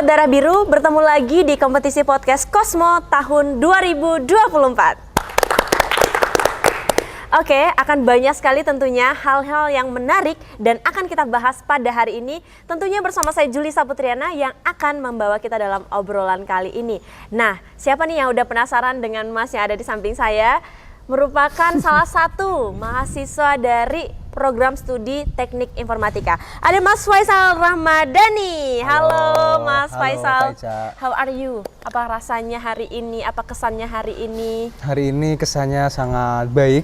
Sobat Darah Biru, bertemu lagi di kompetisi podcast Cosmo tahun 2024. Oke, akan banyak sekali tentunya hal-hal yang menarik dan akan kita bahas pada hari ini. Tentunya bersama saya Juli Saputriana yang akan membawa kita dalam obrolan kali ini. Nah, siapa nih yang udah penasaran dengan Mas yang ada di samping saya? Merupakan salah satu mahasiswa dari program studi Teknik Informatika. Ada Mas Faisal Rahmadani. Halo Mas Faisal. How are you? Apa rasanya hari ini? Apa kesannya hari ini? Hari ini kesannya sangat baik.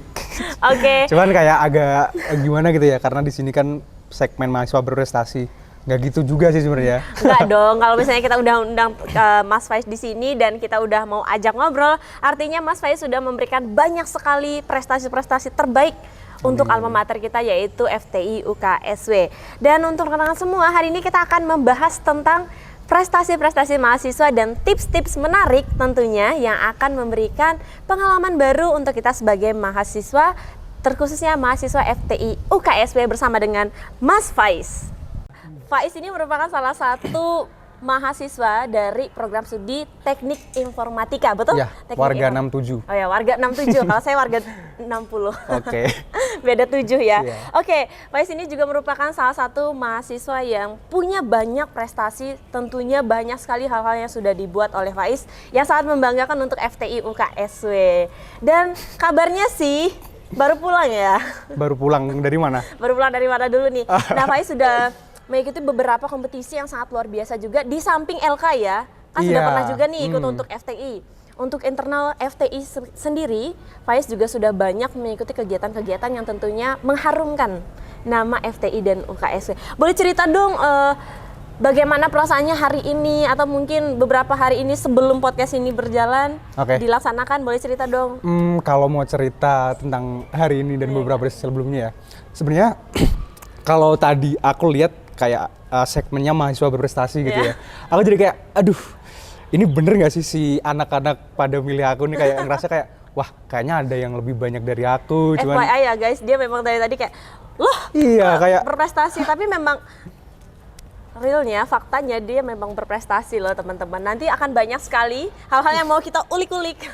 Oke. Cuman kayak agak gimana gitu ya, karena di sini kan segmen mahasiswa berprestasi. Nggak gitu juga sih sebenarnya. Enggak dong, kalau misalnya kita udah undang Mas Faiz di sini dan kita udah mau ajak ngobrol, artinya Mas Faiz sudah memberikan banyak sekali prestasi-prestasi terbaik untuk alma mater kita, yaitu FTI UKSW. Dan untuk rekan-rekan semua, hari ini kita akan membahas tentang prestasi-prestasi mahasiswa dan tips-tips menarik tentunya yang akan memberikan pengalaman baru untuk kita sebagai mahasiswa, terkhususnya mahasiswa FTI UKSW bersama dengan Mas Faiz. Faiz ini merupakan salah satu mahasiswa dari program studi Teknik Informatika, betul? Ya, Teknik warga 67. Oh ya, warga 67. Kalau saya warga 60. Oke. Beda 7 ya. Yeah. Oke, Faiz ini juga merupakan salah satu mahasiswa yang punya banyak prestasi, tentunya banyak sekali hal-hal yang sudah dibuat oleh Faiz yang sangat membanggakan untuk FTI UKSW. Dan kabarnya sih baru pulang ya. Baru pulang dari mana? Baru pulang dari mana dulu nih. Nah, Faiz sudah mengikuti beberapa kompetisi yang sangat luar biasa juga di samping LK ya. Kan sudah pernah juga nih ikut untuk FTI. Untuk internal FTI sendiri, Faiz juga sudah banyak mengikuti kegiatan-kegiatan yang tentunya mengharumkan nama FTI dan UKSW. Boleh cerita dong bagaimana perasaannya hari ini atau mungkin beberapa hari ini sebelum podcast ini berjalan dilaksanakan, boleh cerita dong? Kalau mau cerita tentang hari ini dan beberapa hari sebelumnya ya, sebenarnya kalau tadi aku lihat kayak segmennya mahasiswa berprestasi gitu ya, aku jadi kayak aduh, ini bener nggak sih si anak-anak pada milih aku nih, kayak ngerasa kayak wah kayaknya ada yang lebih banyak dari aku. Cuman FYI ya guys, dia memang dari tadi kayak loh kayak berprestasi, tapi memang realnya, faktanya dia memang berprestasi loh teman-teman. Nanti akan banyak sekali hal-hal yang mau kita ulik-ulik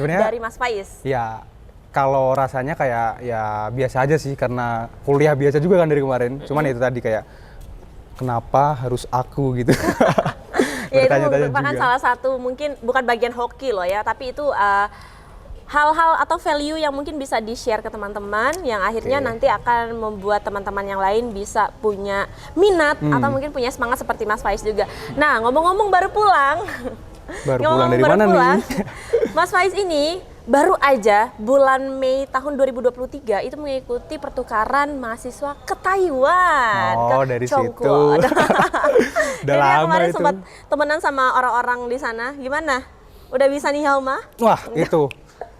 dari Mas Faiz. Ya, kalau rasanya kayak ya biasa aja sih, karena kuliah biasa juga kan dari kemarin. Cuman itu tadi kayak kenapa harus aku gitu. Ya itu merupakan salah satu, mungkin bukan bagian hoki loh ya, tapi itu hal-hal atau value yang mungkin bisa di-share ke teman-teman yang akhirnya nanti akan membuat teman-teman yang lain bisa punya minat atau mungkin punya semangat seperti Mas Faiz juga. Nah, ngomong-ngomong baru pulang. Baru pulang dari mana nih? Mas Faiz ini baru aja bulan Mei tahun 2023 itu mengikuti pertukaran mahasiswa ke Taiwan. Oh, ke dari Chongguo. situ. Udah lama kemarin itu. sempat temenan sama orang-orang di sana. Gimana? Udah bisa nih Halma? Wah, itu.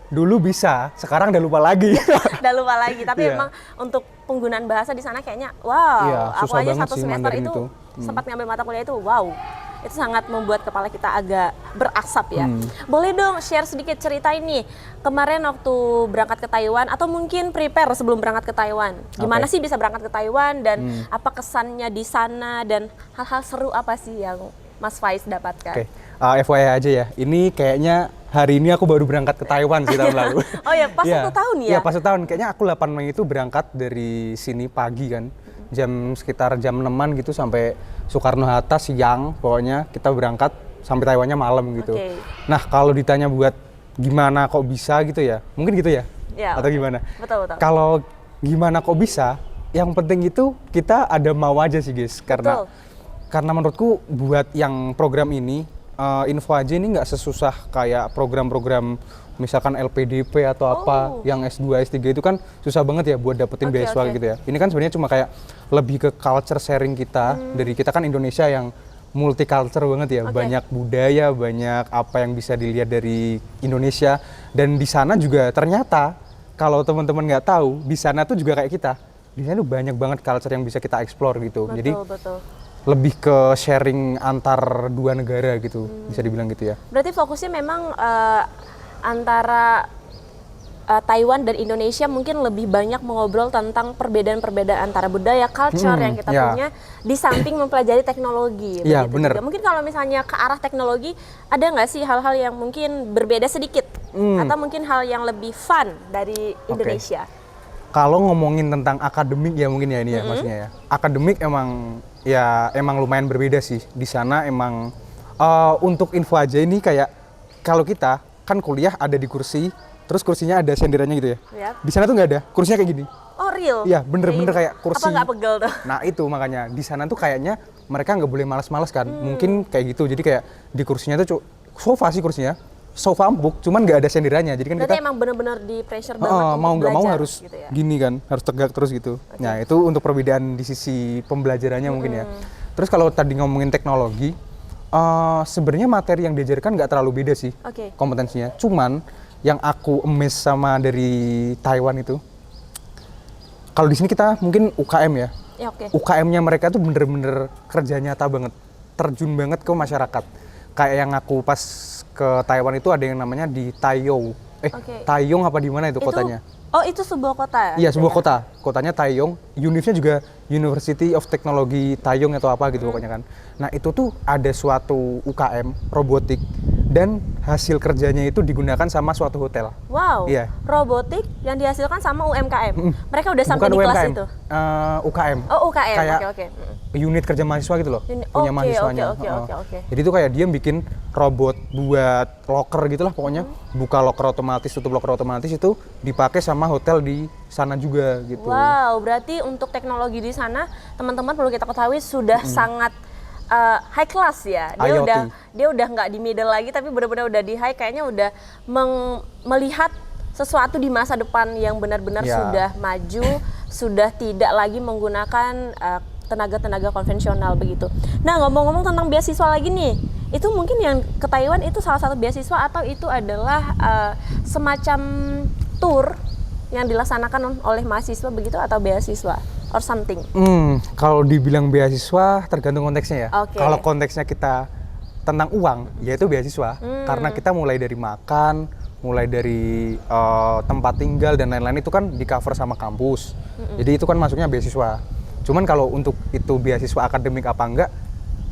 Dulu bisa, sekarang udah lupa lagi. Udah lupa lagi, tapi memang untuk penggunaan bahasa di sana kayaknya wow. Aku aja satu semester itu sempat ngambil mata kuliah itu wow. Itu sangat membuat kepala kita agak berasap ya. Boleh dong share sedikit cerita ini. Kemarin waktu berangkat ke Taiwan atau mungkin prepare sebelum berangkat ke Taiwan. Gimana sih bisa berangkat ke Taiwan dan apa kesannya di sana dan hal-hal seru apa sih yang Mas Faiz dapatkan? FYI aja ya, ini kayaknya hari ini aku baru berangkat ke Taiwan sih tahun lalu. Oh ya, pas 1 tahun ya? Iya, pas 1 tahun. Kayaknya aku 8 Mei itu berangkat dari sini pagi kan. Sekitar jam 6-an gitu sampai Soekarno-Hatta siang, pokoknya kita berangkat sampai Taiwannya malam gitu. Nah, kalau ditanya buat gimana kok bisa gitu ya, mungkin gitu ya? Atau gimana? Betul. Kalau gimana kok bisa, yang penting itu kita ada mau aja sih guys. Karena menurutku buat yang program ini, info aja ini nggak sesusah kayak program-program misalkan LPDP atau apa yang S2, S3 itu kan susah banget ya buat dapetin beasiswa gitu ya. Ini kan sebenarnya cuma kayak lebih ke culture sharing kita, dari kita kan Indonesia yang multicultural banget ya, banyak budaya, banyak apa yang bisa dilihat dari Indonesia, dan di sana juga ternyata kalau teman-teman nggak tahu, di sana tuh juga kayak kita, di sana tuh banyak banget culture yang bisa kita explore gitu. Jadi lebih ke sharing antar dua negara gitu, bisa dibilang gitu ya. Berarti fokusnya memang antara Taiwan dan Indonesia mungkin lebih banyak mengobrol tentang perbedaan-perbedaan antara budaya, culture yang kita punya di samping mempelajari teknologi. Iya, bener. Juga. Mungkin kalau misalnya ke arah teknologi, ada nggak sih hal-hal yang mungkin berbeda sedikit? Atau mungkin hal yang lebih fun dari Indonesia? Kalau ngomongin tentang akademik ya mungkin ya ini ya maksudnya ya. Akademik emang lumayan berbeda sih. Di sana emang untuk info aja ini kayak kalau kita kan kuliah ada di kursi, terus kursinya ada senderannya gitu ya. Yap. Di sana tuh nggak ada, kursinya kayak gini. Oh real? Iya bener-bener kayak kursi. Apa nggak pegel tuh? Nah itu makanya di sana tuh kayaknya mereka nggak boleh malas-malas kan. Mungkin kayak gitu. Jadi kayak di kursinya tuh sofa sih kursinya. Sofa empuk, cuman nggak ada senderannya. Jadi kan Berarti kita emang bener-bener di pressure banget mau nggak mau belajar, harus gitu ya? gini kan, harus tegak terus gitu. Nah itu untuk perbedaan di sisi pembelajarannya mungkin ya. Terus kalau tadi ngomongin teknologi, sebenarnya materi yang diajarkan nggak terlalu beda sih kompetensinya. Cuman yang aku emes sama dari Taiwan itu, kalau di sini kita mungkin UKM ya. UKM-nya mereka tuh bener-bener kerja nyata banget, terjun banget ke masyarakat. Kayak yang aku pas ke Taiwan itu ada yang namanya di Taiyou. Taiyong apa di mana itu kotanya? Oh itu sebuah kota? Iya sebuah kota. Kotanya Taiyong. Univnya juga University of Technology Taiyong atau apa gitu pokoknya kan. Nah itu tuh ada suatu UKM robotik dan hasil kerjanya itu digunakan sama suatu hotel. Wow. Iya. Robotik yang dihasilkan sama UMKM. Mereka udah sampai di UMKM, kelas itu. UKM. Oh UKM. Kayak Oke. unit kerja mahasiswa gitu loh. Punya mahasiswanya. Oke. Jadi itu kayak dia bikin robot buat locker gitulah pokoknya. Buka locker otomatis, tutup locker otomatis itu dipakai sama hotel di sana juga gitu. Wow, berarti untuk teknologi di sana teman-teman perlu kita ketahui sudah sangat high class ya. Dia udah nggak di middle lagi tapi benar-benar udah di high, kayaknya udah melihat sesuatu di masa depan yang benar-benar sudah maju, sudah tidak lagi menggunakan tenaga-tenaga konvensional begitu. Nah, ngomong-ngomong tentang beasiswa lagi nih. Itu mungkin yang ke Taiwan itu salah satu beasiswa atau itu adalah semacam tour yang dilaksanakan oleh mahasiswa begitu atau beasiswa or something? Kalau dibilang beasiswa tergantung konteksnya ya. Kalau konteksnya kita tentang uang, yaitu beasiswa. Karena kita mulai dari makan, mulai dari tempat tinggal dan lain-lain itu kan di cover sama kampus. Jadi itu kan masuknya beasiswa. Cuman kalau untuk itu beasiswa akademik apa enggak,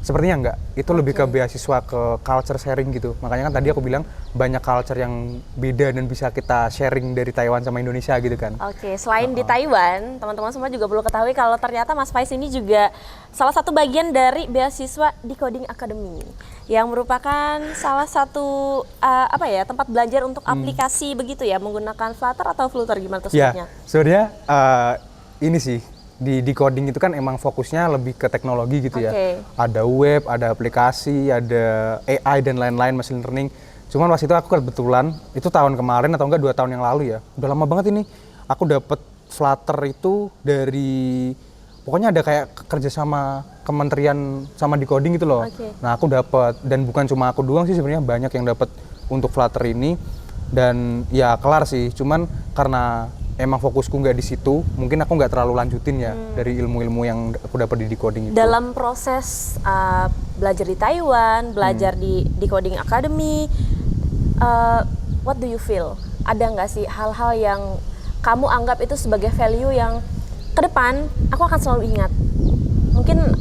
sepertinya enggak. Itu lebih ke beasiswa ke culture sharing gitu. Makanya kan tadi aku bilang banyak culture yang beda dan bisa kita sharing dari Taiwan sama Indonesia gitu kan. Selain di Taiwan, teman-teman semua juga perlu ketahui kalau ternyata Mas Faiz ini juga salah satu bagian dari beasiswa Decoding Academy yang merupakan salah satu tempat belajar untuk aplikasi begitu ya, menggunakan Flutter atau Flutter gimana tuh sebutnya? Ya, sebenarnya ini sih di decoding itu kan emang fokusnya lebih ke teknologi gitu ya. Ada web, ada aplikasi, ada AI dan lain-lain, machine learning. Cuman pas itu aku kebetulan, itu tahun kemarin atau enggak 2 tahun yang lalu ya. Udah lama banget ini. Aku dapet Flutter itu dari, pokoknya ada kayak kerja sama kementerian sama decoding gitu loh. Nah aku dapet, dan bukan cuma aku doang sih sebenarnya, banyak yang dapet untuk Flutter ini. Dan ya kelar sih, cuman karena emang fokusku nggak di situ, mungkin aku nggak terlalu lanjutin ya dari ilmu-ilmu yang aku dapat di decoding itu. Dalam proses belajar di Taiwan, belajar di Decoding Academy, what do you feel? Ada nggak sih hal-hal yang kamu anggap itu sebagai value yang ke depan aku akan selalu ingat? Mungkin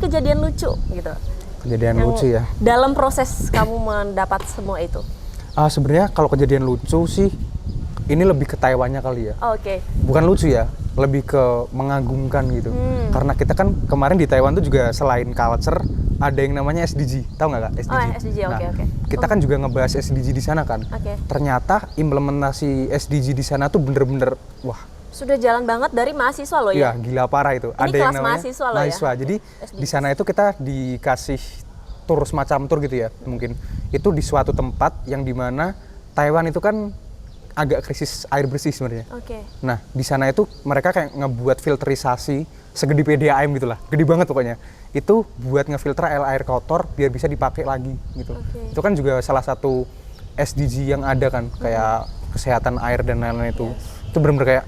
kejadian lucu gitu. Kejadian lucu ya. Dalam proses kamu mendapat semua itu. Sebenarnya kalau kejadian lucu sih, ini lebih ke Taiwannya kali ya. Bukan lucu ya, lebih ke mengagumkan gitu. Karena kita kan kemarin di Taiwan tuh juga selain culture, ada yang namanya SDG. Tahu nggak Kak SDG? SDG, oke. Kita kan juga ngebahas SDG di sana kan. Ternyata implementasi SDG di sana tuh bener-bener, wah. Sudah jalan banget dari mahasiswa loh ya? Iya, gila parah itu. Ini ada kelas yang namanya mahasiswa loh ya? Jadi di sana itu kita dikasih tur, semacam tur gitu ya mungkin. Itu di suatu tempat yang dimana Taiwan itu kan agak krisis air bersih sebenarnya. Nah, di sana itu mereka kayak ngebuat filterisasi segede PDAM gitu lah. Gede banget pokoknya. Itu buat ngefilter air kotor biar bisa dipakai lagi gitu. Itu kan juga salah satu SDG yang ada kan, kayak kesehatan air dan lain-lain itu. Itu benar-benar kayak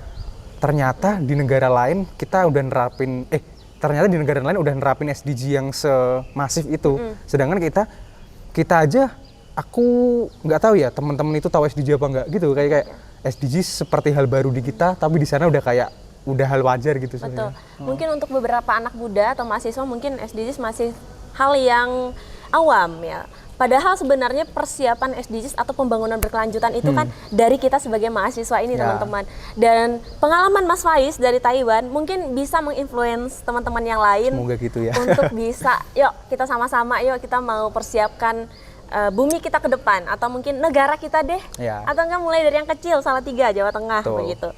ternyata di negara lain kita udah nerapin ternyata di negara lain udah nerapin SDG yang semasif itu. Sedangkan kita aja, aku nggak tahu ya teman-teman itu tahu SDG apa nggak gitu, kayak SDGs seperti hal baru di kita, tapi di sana udah hal wajar gitu Betul. sebenarnya. Mungkin untuk beberapa anak muda atau mahasiswa mungkin SDGs masih hal yang awam ya. Padahal sebenarnya persiapan SDGs atau pembangunan berkelanjutan itu kan dari kita sebagai mahasiswa ini Ya. teman-teman. Dan pengalaman Mas Faiz dari Taiwan mungkin bisa menginfluence teman-teman yang lain Semoga gitu ya. untuk bisa, yuk kita sama-sama, yuk kita mau persiapkan bumi kita ke depan atau mungkin negara kita deh. Ya. Atau enggak mulai dari yang kecil, Salatiga, Jawa Tengah Betul. begitu.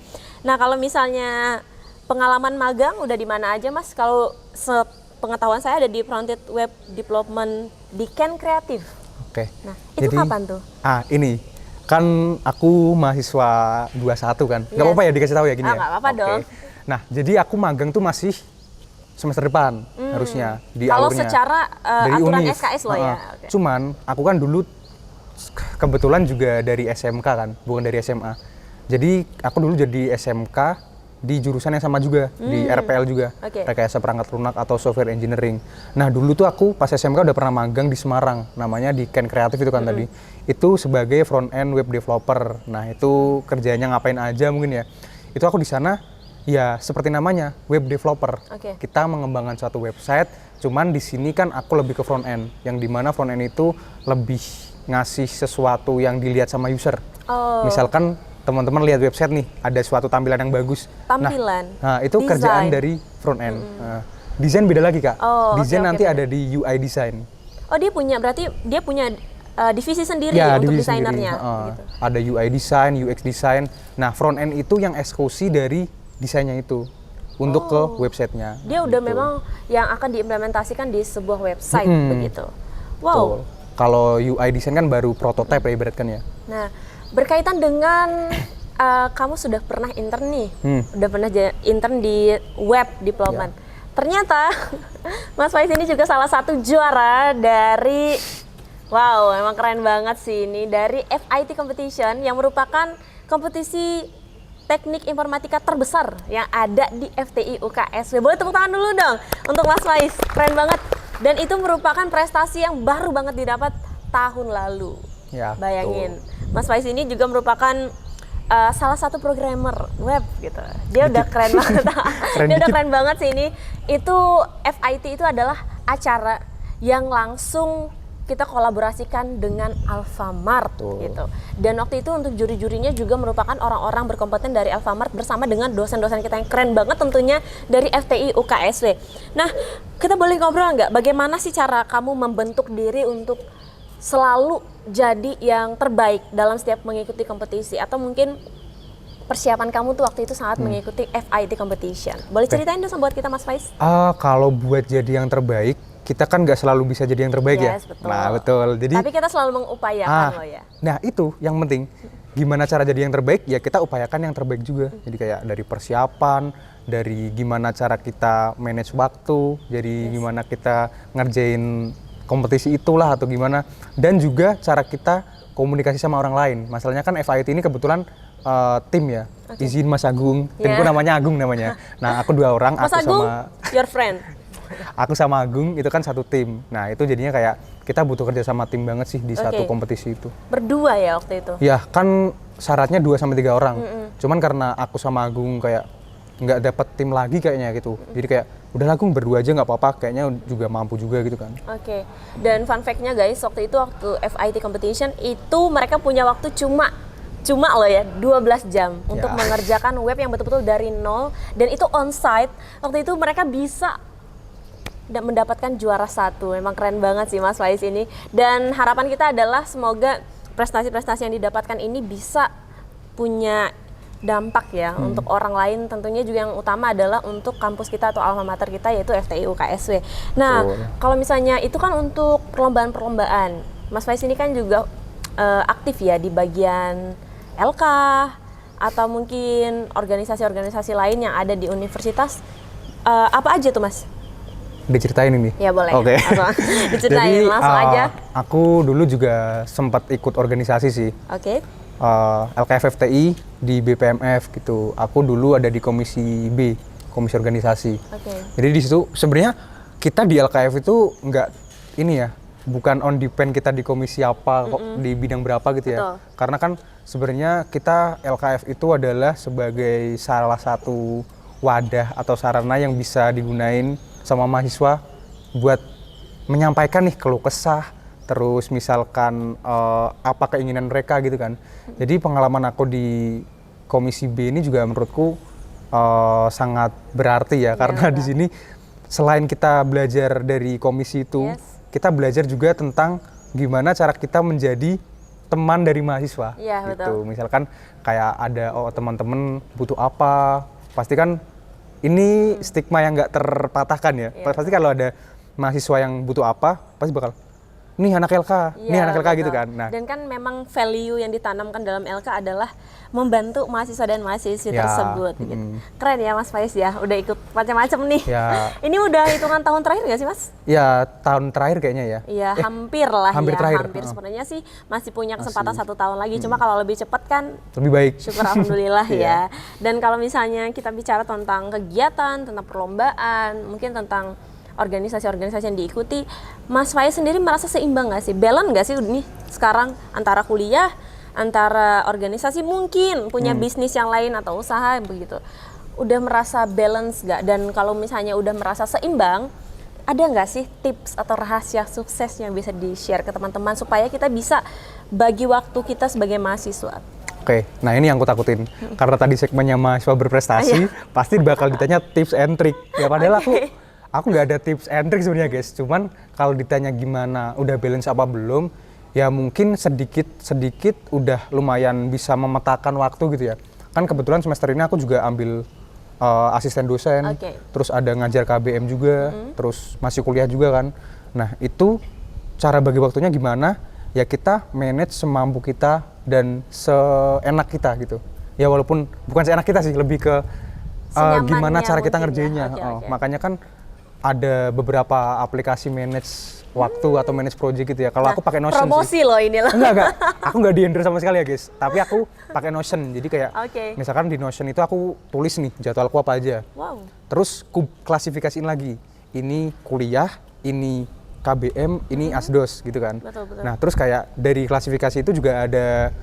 Nah kalau misalnya pengalaman magang udah di mana aja Mas? Kalau sepengetahuan saya ada di Frontier Web Development di Ken Kreatif. Oke. Nah itu kapan tuh? Ini kan aku mahasiswa 21 kan. Nggak Yes. apa-apa ya dikasih tahu ya gini ya. Nggak apa-apa Oke. dong. Nah, jadi aku magang tuh masih semester depan harusnya di Kalau alurnya. secara Dari aturan Univ. SKS loh ya. Heeh. Oke. Cuman aku kan dulu kebetulan juga dari SMK kan, bukan dari SMA. Jadi aku dulu jadi SMK di jurusan yang sama juga, di RPL juga, Oke. rekayasa perangkat lunak atau software engineering. Nah dulu tuh aku pas SMK udah pernah magang di Semarang, namanya di Ken Kreatif itu kan tadi. Itu sebagai front end web developer. Nah itu kerjanya ngapain aja mungkin ya. Itu aku di sana ya seperti namanya web developer. Oke. Kita mengembangkan suatu website, cuman di sini kan aku lebih ke front end, yang dimana front end itu lebih ngasih sesuatu yang dilihat sama user. Oh. Misalkan teman-teman lihat website nih, ada suatu tampilan yang bagus. Tampilan. Nah itu Design. kerjaan dari front end. Nah, desain beda lagi kak. Oh, Desain oke, nanti beda. ada di UI design. Oh berarti dia punya divisi sendiri Ya, untuk divisi sendiri. desainernya. Gitu. Ada UI design, UX design. Nah front end itu yang eksekusi dari desainnya itu untuk ke websitenya. Dia udah Gitu. memang yang akan diimplementasikan di sebuah website begitu. Betul. Wow. Kalau UI design kan baru prototype ya ibaratkan ya. Nah, berkaitan dengan kamu sudah pernah intern nih, udah pernah intern di web development. Ternyata Mas Faiz ini juga salah satu juara dari, wow, emang keren banget sih ini, dari FIT Competition yang merupakan kompetisi teknik informatika terbesar yang ada di FTI UKSW. Boleh tepuk tangan dulu dong untuk Mas Faiz, keren banget. Dan itu merupakan prestasi yang baru banget didapat tahun lalu. Ya, Bayangin, Mas Faiz ini juga merupakan salah satu programmer web gitu. Dia udah keren banget. Dia udah keren banget sih ini. Itu FIT itu adalah acara yang langsung kita kolaborasikan dengan Alfamart gitu. Dan waktu itu untuk juri-jurinya juga merupakan orang-orang berkompeten dari Alfamart bersama dengan dosen-dosen kita yang keren banget tentunya dari FTI UKSW. Nah, kita boleh ngobrol nggak? Bagaimana sih cara kamu membentuk diri untuk selalu jadi yang terbaik dalam setiap mengikuti kompetisi, atau mungkin persiapan kamu tuh waktu itu saat mengikuti FIT competition? Boleh ceritain dong buat kita Mas Faiz? Kalau buat jadi yang terbaik, kita kan nggak selalu bisa jadi yang terbaik Yes, ya. betul. Nah betul. Jadi Tapi kita selalu mengupayakan loh ya. Nah itu yang penting. Gimana cara jadi yang terbaik? Ya kita upayakan yang terbaik juga. Jadi kayak dari persiapan, dari gimana cara kita manage waktu, jadi gimana kita ngerjain kompetisi itulah atau gimana, dan juga cara kita komunikasi sama orang lain. Masalahnya kan FIT ini kebetulan tim ya. Izin Mas Agung, timku namanya Agung namanya. Nah aku 2 orang, Mas aku Agung, sama your friend. aku sama Agung itu kan satu tim. Nah itu jadinya kayak kita butuh kerja sama tim banget sih di satu kompetisi itu. Berdua ya waktu itu? Ya kan syaratnya 2-3 orang. Cuman karena aku sama Agung kayak nggak dapet tim lagi kayaknya gitu. Jadi kayak udah Agung berdua aja nggak apa-apa, kayaknya juga mampu juga gitu kan. Oke. Dan fun fact-nya guys, waktu itu waktu FIT competition itu mereka punya waktu cuma loh ya 12 jam untuk mengerjakan web yang betul-betul dari nol, dan itu on-site. Waktu itu mereka bisa mendapatkan juara 1. Memang keren banget sih Mas Faiz ini. Dan harapan kita adalah semoga prestasi-prestasi yang didapatkan ini bisa punya dampak ya untuk orang lain, tentunya juga yang utama adalah untuk kampus kita atau alma mater kita yaitu FTI UKSW. Nah, kalau misalnya itu kan untuk perlombaan-perlombaan. Mas Faiz ini kan juga aktif ya di bagian LK atau mungkin organisasi-organisasi lain yang ada di universitas. Apa aja tuh Mas? Diceritain ini? Ya boleh. Oke. Diceritain. Jadi, langsung aja. Aku dulu juga sempat ikut organisasi sih. Oke. LKF FTI di BPMF gitu. Aku dulu ada di komisi B, komisi organisasi. Oke. Jadi di situ sebenarnya kita di LKF itu nggak ini ya, bukan on depend kita di komisi apa, kok di bidang berapa gitu ya. Betul. Karena kan sebenarnya kita LKF itu adalah sebagai salah satu wadah atau sarana yang bisa digunain sama mahasiswa buat menyampaikan nih keluh kesah, terus misalkan apa keinginan mereka gitu kan. Jadi pengalaman aku di Komisi B ini juga menurutku sangat berarti ya, karena di sini selain kita belajar dari komisi itu, kita belajar juga tentang gimana cara kita menjadi teman dari mahasiswa. Iya, gitu. betul. Misalkan kayak ada teman-teman butuh apa, pasti kan ini stigma yang nggak terpatahkan ya. Pasti kalau ada mahasiswa yang butuh apa, pasti bakal nih anak LK, nih anak LK gitu kan. Nah, dan kan memang value yang ditanamkan dalam LK adalah membantu mahasiswa dan mahasiswi tersebut. Gitu. Keren ya Mas Faiz ya, udah ikut macam-macam nih. Ya. Ini udah hitungan tahun terakhir nggak sih Mas? Ya tahun terakhir kayaknya ya. Iya hampir lah hampir ya. Terakhir. Hampir sebenarnya sih masih punya kesempatan 1 tahun lagi. Cuma kalau lebih cepat kan lebih baik. syukur alhamdulillah ya. Dan kalau misalnya kita bicara tentang kegiatan, tentang perlombaan, mungkin tentang organisasi-organisasi yang diikuti, Mas Faiz sendiri merasa seimbang nggak sih? Balance nggak sih nih sekarang antara kuliah, antara organisasi, mungkin punya bisnis yang lain atau usaha begitu? Udah merasa balance nggak? Dan kalau misalnya udah merasa seimbang, ada nggak sih tips atau rahasia sukses yang bisa di-share ke teman-teman supaya kita bisa bagi waktu kita sebagai mahasiswa? Oke, nah ini yang aku takutin. Karena tadi segmennya mahasiswa berprestasi, pasti bakal ditanya tips and trick. Ya padahal aku nggak ada tips and trick sebenarnya guys. Cuman kalau ditanya gimana, udah balance apa belum, ya mungkin sedikit udah lumayan bisa memetakan waktu gitu ya. Kan kebetulan semester ini aku juga ambil asisten dosen, terus ada ngajar KBM juga, terus masih kuliah juga kan. Nah itu cara bagi waktunya gimana? Ya kita manage semampu kita dan seenak kita gitu. Ya walaupun bukan seenak kita sih, lebih ke gimana cara kita ngerjainnya. Makanya kan ada beberapa aplikasi manage waktu atau manage project gitu ya. Kalau aku pakai Notion promosi sih. Loh ini loh. Enggak. Aku nggak di-endorse sama sekali ya guys. Tapi aku pakai Notion. Jadi kayak misalkan di Notion itu aku tulis nih jadwalku apa aja. Wow. Terus ku klasifikasiin lagi. Ini kuliah, ini KBM, ini asdos gitu kan. Betul. Nah terus kayak dari klasifikasi itu juga ada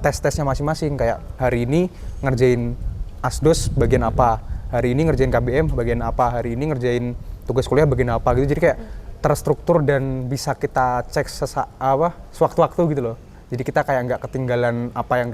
tes-tesnya masing-masing. Kayak hari ini ngerjain asdos bagian apa. Hari ini ngerjain KBM bagian apa. Hari ini ngerjain tugas kuliah bagian apa gitu, jadi kayak terstruktur dan bisa kita cek sewaktu-waktu gitu loh. Jadi kita kayak nggak ketinggalan apa yang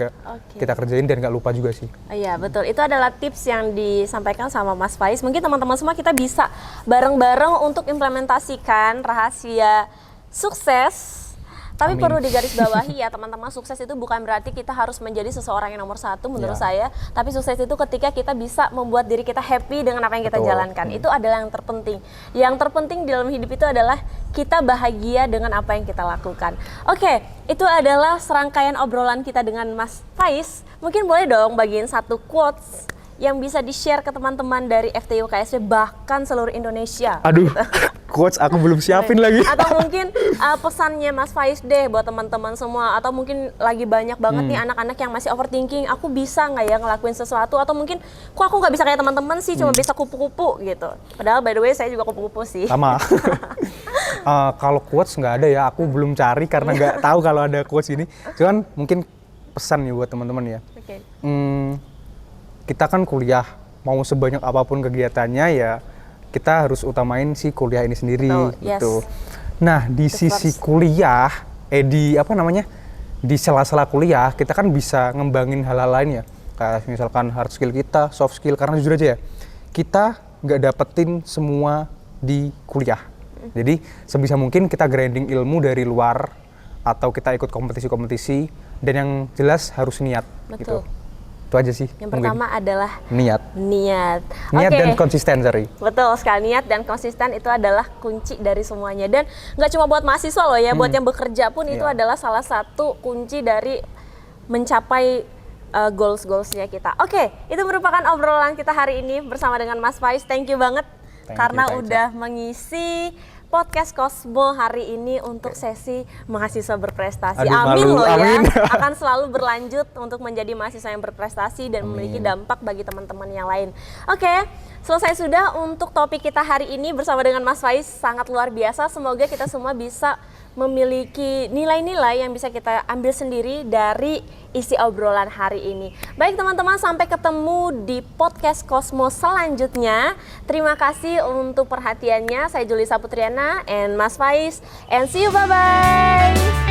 kita kerjain dan nggak lupa juga sih. Iya betul, itu adalah tips yang disampaikan sama Mas Faiz. Mungkin teman-teman semua kita bisa bareng-bareng untuk implementasikan rahasia sukses. Tapi perlu digarisbawahi ya teman-teman, sukses itu bukan berarti kita harus menjadi seseorang yang nomor 1 menurut saya. Tapi sukses itu ketika kita bisa membuat diri kita happy dengan apa yang kita jalankan. Itu adalah yang terpenting. Yang terpenting di dalam hidup itu adalah kita bahagia dengan apa yang kita lakukan. Oke, itu adalah serangkaian obrolan kita dengan Mas Faiz. Mungkin boleh dong bagiin satu quotes yang bisa di-share ke teman-teman dari FTIU KSP bahkan seluruh Indonesia. Aduh, quotes aku belum siapin lagi. Atau mungkin pesannya Mas Faiz deh buat teman-teman semua. Atau mungkin lagi banyak banget nih anak-anak yang masih overthinking, aku bisa nggak ya ngelakuin sesuatu? Atau mungkin, kok aku nggak bisa kayak teman-teman sih, cuma bisa kupu-kupu gitu. Padahal by the way saya juga kupu-kupu sih. Sama. Kalau quotes nggak ada ya, aku belum cari karena nggak tahu kalau ada quotes ini. Cuman mungkin pesan nih buat teman-teman ya. Kita kan kuliah, mau sebanyak apapun kegiatannya ya kita harus utamain si kuliah ini sendiri gitu. Nah di sisi kuliah, di sela-sela kuliah kita kan bisa ngembangin hal-hal lain ya. Kayak misalkan hard skill kita, soft skill, karena jujur aja ya, kita nggak dapetin semua di kuliah. Jadi sebisa mungkin kita grinding ilmu dari luar atau kita ikut kompetisi-kompetisi, dan yang jelas harus niat. Gitu. Itu aja sih. Yang pertama adalah niat dan konsisten, sorry. Betul sekali, niat dan konsisten itu adalah kunci dari semuanya. Dan nggak cuma buat mahasiswa loh ya, buat yang bekerja pun itu adalah salah satu kunci dari mencapai goals-goalsnya kita. Oke, itu merupakan obrolan kita hari ini bersama dengan Mas Faiz. Thank you banget karena udah mengisi podcast Cosmo hari ini untuk sesi mahasiswa berprestasi. Amin loh ya, akan selalu berlanjut untuk menjadi mahasiswa yang berprestasi dan memiliki dampak bagi teman-teman yang lain. Oke, selesai sudah untuk topik kita hari ini bersama dengan Mas Faiz, sangat luar biasa. Semoga kita semua bisa memiliki nilai-nilai yang bisa kita ambil sendiri dari isi obrolan hari ini. Baik teman-teman, sampai ketemu di podcast Cosmos selanjutnya. Terima kasih untuk perhatiannya. Saya Julissa Putriana and Mas Faiz, and see you, bye-bye.